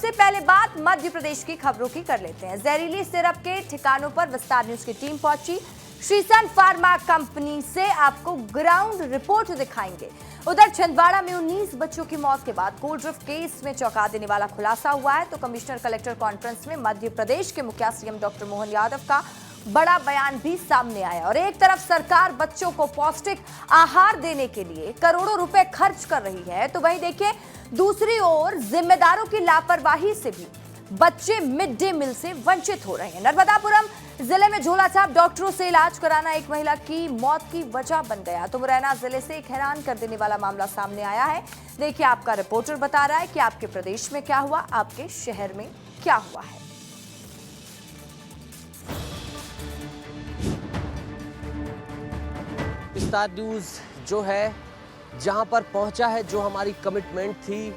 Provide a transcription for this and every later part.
सबसे पहले बात मध्य प्रदेश की खबरों की कर लेते हैं। जहरीली सिरप के ठिकानों पर विस्तार न्यूज की टीम पहुंची। श्रीसन फार्मा कंपनी से आपको ग्राउंड रिपोर्ट दिखाएंगे। उधर छिंदवाड़ा में 19 बच्चों की मौत के बाद कोल्ड ड्रिफ्ट केस में चौंका देने वाला खुलासा हुआ है। तो कमिश्नर कलेक्टर कॉन्फ्रेंस में मध्य प्रदेश के मुखिया सीएम डॉक्टर मोहन यादव का बड़ा बयान भी सामने आया। और एक तरफ सरकार बच्चों को पौष्टिक आहार देने के लिए करोड़ों रुपए खर्च कर रही है, तो वहीं देखिए दूसरी ओर जिम्मेदारों की लापरवाही से भी बच्चे मिड डे मील से वंचित हो रहे हैं। नर्मदापुरम जिले में झोलाछाप डॉक्टरों से इलाज कराना एक महिला की मौत की वजह बन गया। तो मुरैना जिले से एक हैरान कर देने वाला मामला सामने आया है। देखिए आपका रिपोर्टर बता रहा है कि आपके प्रदेश में क्या हुआ, आपके शहर में क्या हुआ है। विस्तार न्यूज जो है जहां पर पहुंचा है, जो हमारी कमिटमेंट थी,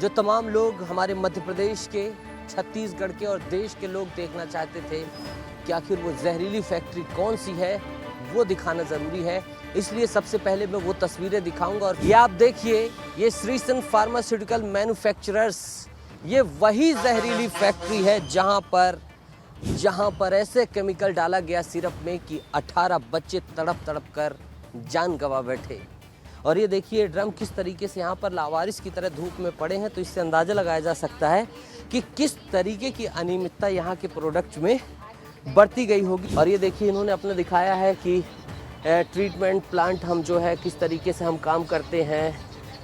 जो तमाम लोग हमारे मध्य प्रदेश के, छत्तीसगढ़ के और देश के लोग देखना चाहते थे कि आखिर वो जहरीली फैक्ट्री कौन सी है, वो दिखाना ज़रूरी है। इसलिए सबसे पहले मैं वो तस्वीरें दिखाऊंगा। और ये आप देखिए, ये श्रीसन फार्मास्यूटिकल मैन्युफैक्चरर्स, ये वही जहरीली फैक्ट्री है जहां पर ऐसे केमिकल डाला गया सिरप में कि 18 बच्चे तड़प कर जान गंवा बैठे। और ये देखिए ड्रम किस तरीके से यहाँ पर लावारिस की तरह धूप में पड़े हैं। तो इससे अंदाज़ा लगाया जा सकता है कि किस तरीके की अनियमितता यहाँ के प्रोडक्ट में बढ़ती गई होगी। और ये देखिए इन्होंने अपना दिखाया है कि ट्रीटमेंट प्लांट हम जो है किस तरीके से हम काम करते हैं,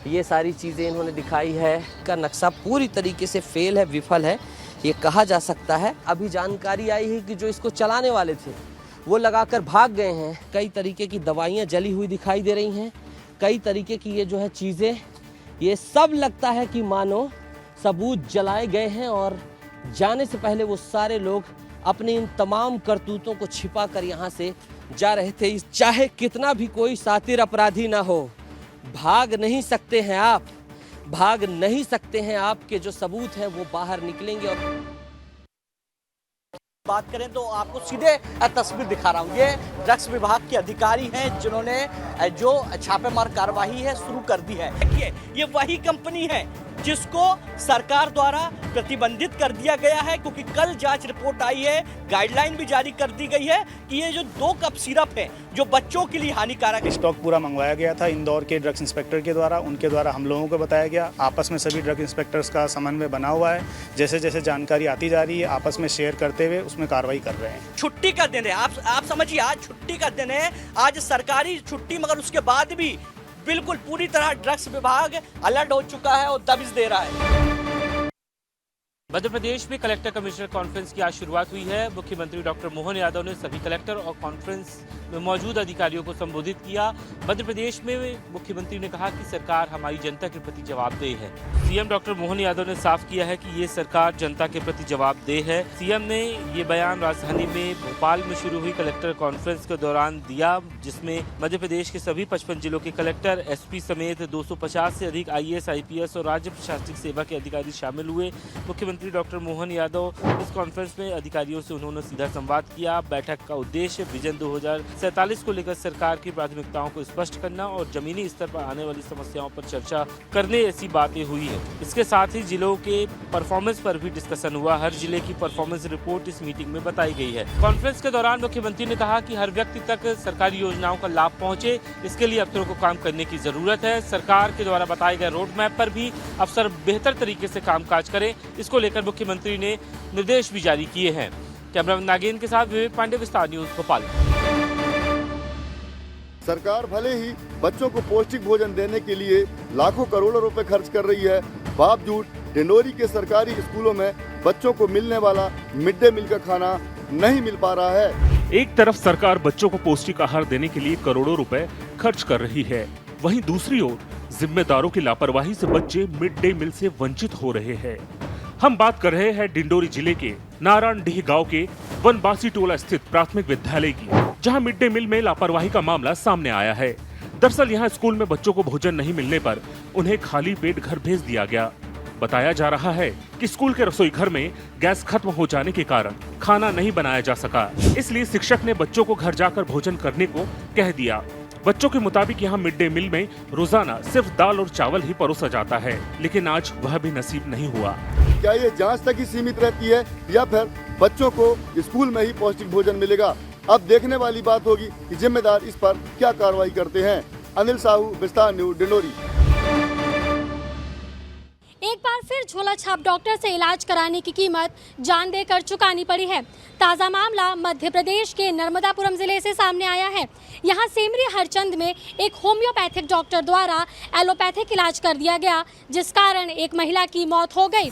ये सारी चीज़ें इन्होंने दिखाई है। का नक्शा पूरी तरीके से फेल है, विफल है, ये कहा जा सकता है। अभी जानकारी आई है कि जो इसको चलाने वाले थे वो लगाकर भाग गए हैं। कई तरीके की दवाइयाँ जली हुई दिखाई दे रही हैं, कई तरीके की ये जो है चीज़ें, ये सब लगता है कि मानो सबूत जलाए गए हैं। और जाने से पहले वो सारे लोग अपनी इन तमाम करतूतों को छिपा कर यहाँ से जा रहे थे। चाहे कितना भी कोई सातिर अपराधी ना हो, भाग नहीं सकते हैं आप, भाग नहीं सकते हैं। आपके जो सबूत हैं वो बाहर निकलेंगे। और बात करें तो आपको सीधे तस्वीर दिखा रहा हूँ। ये ड्रग्स विभाग के अधिकारी हैं जिन्होंने जो छापेमार कार्रवाई है शुरू कर दी है। देखिए ये वही कंपनी है जिसको सरकार द्वारा प्रतिबंधित कर दिया गया है, क्योंकि कल जांच रिपोर्ट आई है, गाइडलाइन भी जारी कर दी गई है कि ये जो 2 कप सिरप है जो बच्चों के लिए हानिकारक है। स्टॉक पूरा मंगवाया गया था इंदौर के ड्रग्स इंस्पेक्टर के द्वारा, उनके द्वारा हम लोगों को बताया गया। आपस में सभी ड्रग इंस्पेक्टर्स का समन्वय बना हुआ है। जैसे जैसे जानकारी आती जा रही है आपस में शेयर करते हुए उसमें कार्रवाई कर रहे हैं। छुट्टी का दिन है, आप समझिए आज छुट्टी का दिन है, आज सरकारी छुट्टी, मगर उसके बाद भी बिल्कुल पूरी तरह ड्रग्स विभाग अलर्ट हो चुका है और दबिश दे रहा है। मध्य प्रदेश में कलेक्टर कमिश्नर कॉन्फ्रेंस की आज शुरुआत हुई है। मुख्यमंत्री डॉक्टर मोहन यादव ने सभी कलेक्टर और कॉन्फ्रेंस में मौजूद अधिकारियों को संबोधित किया। मध्य प्रदेश में मुख्यमंत्री ने कहा कि सरकार हमारी जनता के प्रति जवाबदेह है। सीएम डॉक्टर मोहन यादव ने साफ किया है कि ये सरकार जनता के प्रति जवाबदेह है। सीएम ने ये बयान राजधानी में भोपाल में शुरू हुई कलेक्टर कॉन्फ्रेंस के दौरान दिया, जिसमें मध्य प्रदेश के सभी 55 जिलों के कलेक्टर, एसपी समेत 250 से अधिक IAS, IPS और राज्य प्रशासनिक सेवा के अधिकारी शामिल हुए। मुख्यमंत्री डॉक्टर मोहन यादव इस कॉन्फ्रेंस में अधिकारियों से उन्होंने सीधा संवाद किया। बैठक का उद्देश्य विजन 2047 को लेकर सरकार की प्राथमिकताओं को स्पष्ट करना और जमीनी स्तर पर आने वाली समस्याओं पर चर्चा करने ऐसी बातें हुई है। इसके साथ ही जिलों के परफॉर्मेंस पर भी डिस्कशन हुआ। हर जिले की परफॉर्मेंस रिपोर्ट इस मीटिंग में बताई गई है। कॉन्फ्रेंस के दौरान मुख्यमंत्री ने कहा कि हर व्यक्ति तक सरकारी योजनाओं का लाभ पहुंचे, इसके लिए अफसरों को काम करने की जरूरत है। सरकार के द्वारा बताए गए रोड मैप पर भी अफसर बेहतर तरीके से कामकाज करें, इसको लेकर मुख्यमंत्री ने निर्देश भी जारी किए हैं। कैमरामैन नागेंद्र के साथ विवेक पांडे, विस्तार न्यूज, भोपाल। सरकार भले ही बच्चों को पौष्टिक भोजन देने के लिए लाखों करोड़ों रुपए खर्च कर रही है, बावजूद डिंडोरी के सरकारी स्कूलों में बच्चों को मिलने वाला मिड डे मील का खाना नहीं मिल पा रहा है। एक तरफ सरकार बच्चों को पौष्टिक आहार देने के लिए करोड़ों रुपए खर्च कर रही है, वहीं दूसरी ओर जिम्मेदारों की लापरवाही से बच्चे मिड डे मील से वंचित हो रहे हैं। हम बात कर रहे हैं डिंडोरी जिले के नारायणडीह गांव के वनवासी टोला स्थित प्राथमिक विद्यालय की, जहां मिड डे मील में लापरवाही का मामला सामने आया है। दरअसल यहां स्कूल में बच्चों को भोजन नहीं मिलने पर उन्हें खाली पेट घर भेज दिया गया। बताया जा रहा है कि स्कूल के रसोई घर में गैस खत्म हो जाने के कारण खाना नहीं बनाया जा सका, इसलिए शिक्षक ने बच्चों को घर जाकर भोजन करने को कह दिया। बच्चों के मुताबिक यहाँ मिड डे मील में रोजाना सिर्फ दाल और चावल ही परोसा जाता है, लेकिन आज वह भी नसीब नहीं हुआ। क्या ये जांच तक ही सीमित रहती है या फिर बच्चों को स्कूल में ही पौष्टिक भोजन मिलेगा? अब देखने वाली बात होगी कि जिम्मेदार इस पर क्या कार्रवाई करते हैं। अनिल साहू, विस्तार न्यूज, डिंडोरी। एक बार फिर झोला छाप डॉक्टर से इलाज कराने की कीमत जान देकर चुकानी पड़ी है। ताज़ा मामला मध्य प्रदेश के नर्मदापुरम जिले से सामने आया है। यहाँ सेमरी हरचंद में एक होम्योपैथिक डॉक्टर द्वारा एलोपैथिक इलाज कर दिया गया, जिस कारण एक महिला की मौत हो गई।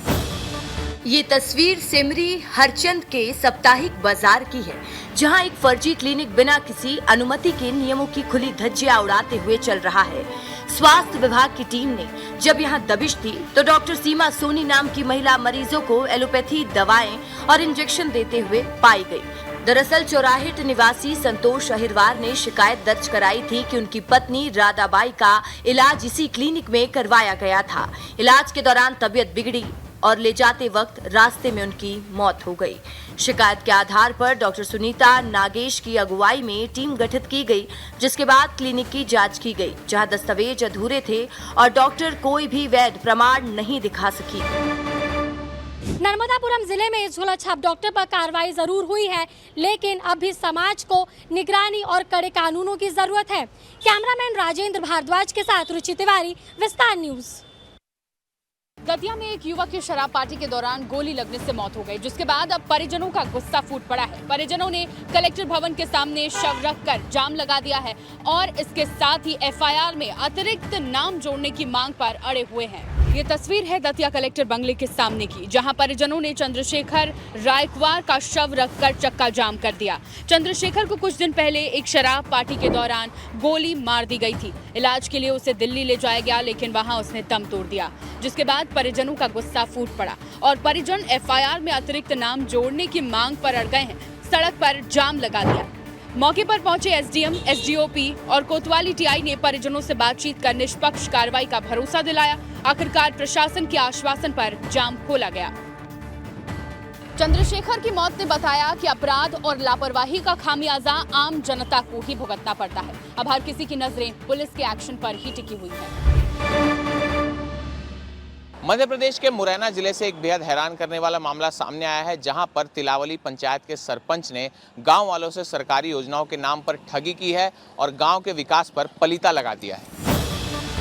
ये तस्वीर सेमरी हरचंद के साप्ताहिक बाजार की है, जहां एक फर्जी क्लिनिक बिना किसी अनुमति के नियमों की खुली धज्जियां उड़ाते हुए चल रहा है। स्वास्थ्य विभाग की टीम ने जब यहां दबिश दी तो डॉक्टर सीमा सोनी नाम की महिला मरीजों को एलोपैथी दवाएं और इंजेक्शन देते हुए पाई गई। दरअसल चौराहेट निवासी संतोष अहिरवार ने शिकायत दर्ज कराई थी कि उनकी पत्नी राधाबाई का इलाज इसी क्लिनिक में करवाया गया था। इलाज के दौरान तबीयत बिगड़ी और ले जाते वक्त रास्ते में उनकी मौत हो गई। शिकायत के आधार पर डॉक्टर सुनीता नागेश की अगुवाई में टीम गठित की गई, जिसके बाद क्लिनिक की जांच की गई, जहां दस्तावेज अधूरे थे और डॉक्टर कोई भी वैध प्रमाण नहीं दिखा सकी। नर्मदापुरम जिले में झोला छाप डॉक्टर पर कार्रवाई जरूर हुई है, लेकिन अब भी समाज को निगरानी और कड़े कानूनों की जरूरत है। कैमरामैन राजेंद्र भारद्वाज के साथ रुचि तिवारी, विस्तार न्यूज। दतिया में एक युवक की शराब पार्टी के दौरान गोली लगने से मौत हो गई, जिसके बाद अब परिजनों का गुस्सा फूट पड़ा है। परिजनों ने कलेक्टर भवन के सामने शव रखकर जाम लगा दिया है और इसके साथ ही एफआईआर में अतिरिक्त नाम जोड़ने की मांग पर अड़े हुए हैं। ये तस्वीर है दतिया कलेक्टर बंगले के सामने की, जहां परिजनों ने चंद्रशेखर रायकवार का शव रखकर चक्का जाम कर दिया। चंद्रशेखर को कुछ दिन पहले एक शराब पार्टी के दौरान गोली मार दी गई थी। इलाज के लिए उसे दिल्ली ले जाया गया, लेकिन वहां उसने दम तोड़ दिया, जिसके बाद परिजनों का गुस्सा फूट पड़ा और परिजन एफआईआर में अतिरिक्त नाम जोड़ने की मांग पर अड़ गए हैं। सड़क पर जाम लगा दिया। मौके पर पहुंचे एसडीएम, एसडीओपी और कोतवाली टीआई ने परिजनों से बातचीत कर निष्पक्ष कार्रवाई का भरोसा दिलाया। आखिरकार प्रशासन के आश्वासन पर जाम खोला गया। चंद्रशेखर की मौत ने बताया कि अपराध और लापरवाही का खामियाजा आम जनता को ही भुगतना पड़ता है। अब हर किसी की नजरें पुलिस के एक्शन पर ही टिकी हुई है। मध्य प्रदेश के मुरैना जिले से एक बेहद हैरान करने वाला मामला सामने आया है, जहां पर तिलावली पंचायत के सरपंच ने गांव वालों से सरकारी योजनाओं के नाम पर ठगी की है और गांव के विकास पर पलीता लगा दिया है।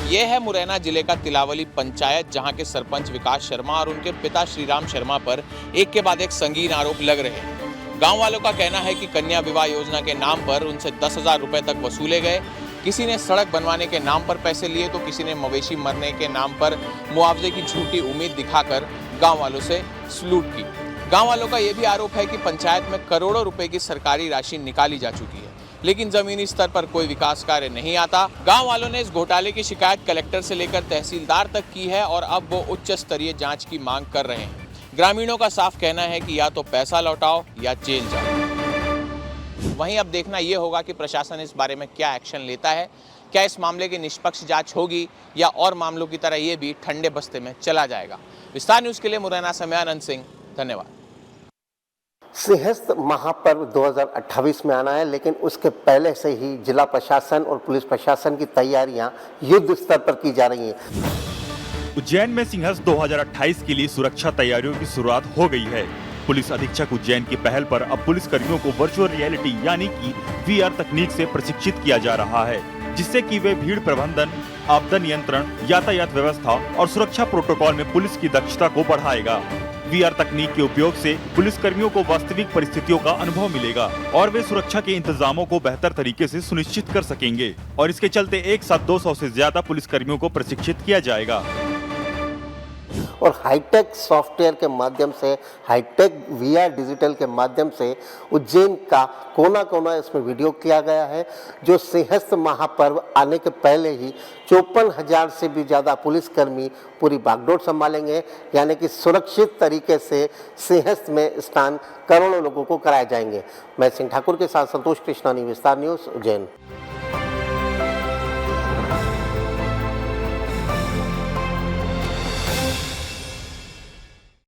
यह है मुरैना जिले का तिलावली पंचायत, जहां के सरपंच विकास शर्मा और उनके पिता श्रीराम शर्मा पर एक के बाद एक संगीन आरोप लग रहे हैं। गाँव वालों का कहना है कि कन्या विवाह योजना के नाम पर उनसे 10,000 रुपए तक वसूले गए। किसी ने सड़क बनवाने के नाम पर पैसे लिए तो किसी ने मवेशी मरने के नाम पर मुआवजे की झूठी उम्मीद दिखाकर गांव वालों से लूट की। गांव वालों का यह भी आरोप है कि पंचायत में करोड़ों रुपए की सरकारी राशि निकाली जा चुकी है, लेकिन जमीनी स्तर पर कोई विकास कार्य नहीं आता। गांव वालों ने इस घोटाले की शिकायत कलेक्टर से लेकर तहसीलदार तक की है और अब वो उच्च स्तरीय जाँच की मांग कर रहे हैं। ग्रामीणों का साफ कहना है कि या तो पैसा लौटाओ या जेल जाओ। वहीं अब देखना यह होगा कि प्रशासन इस बारे में क्या एक्शन लेता है। क्या इस मामले की निष्पक्ष जांच होगी या और मामलों की तरह ये भी ठंडे बस्ते में चला जाएगा। विस्तार न्यूज के लिए मुरैना से मैं आनंद सिंह, धन्यवाद। सिंहस्थ महापर्व 2028 में आना है, लेकिन उसके पहले से ही जिला प्रशासन और पुलिस प्रशासन की तैयारियां युद्ध स्तर पर की जा रही हैं। उज्जैन में सिंहस्थ 2028 के लिए सुरक्षा तैयारियों की शुरुआत हो गई है। पुलिस अधीक्षक उज्जैन की पहल पर अब पुलिस कर्मियों को वर्चुअल रियलिटी यानी कि वीआर तकनीक से प्रशिक्षित किया जा रहा है, जिससे कि वे भीड़ प्रबंधन, आपदा नियंत्रण, यातायात व्यवस्था और सुरक्षा प्रोटोकॉल में पुलिस की दक्षता को बढ़ाएगा। वीआर तकनीक के उपयोग से पुलिस कर्मियों को वास्तविक परिस्थितियों का अनुभव मिलेगा और वे सुरक्षा के इंतजामों को बेहतर तरीके से सुनिश्चित कर सकेंगे और इसके चलते एक साथ 200 से ज्यादा पुलिस कर्मियों को प्रशिक्षित किया जाएगा। और हाईटेक सॉफ्टवेयर के माध्यम से, हाईटेक वीआर डिजिटल के माध्यम से उज्जैन का कोना कोना इसमें वीडियो किया गया है, जो सिंहस्थ महापर्व आने के पहले ही 54,000 से भी ज़्यादा पुलिसकर्मी पूरी बागडोर संभालेंगे, यानी कि सुरक्षित तरीके से सिंहस्थ में स्नान करोड़ों लोगों को कराए जाएंगे। मैं सिंह ठाकुर के साथ संतोष कृष्णानी, विस्तार न्यूज़, उज्जैन।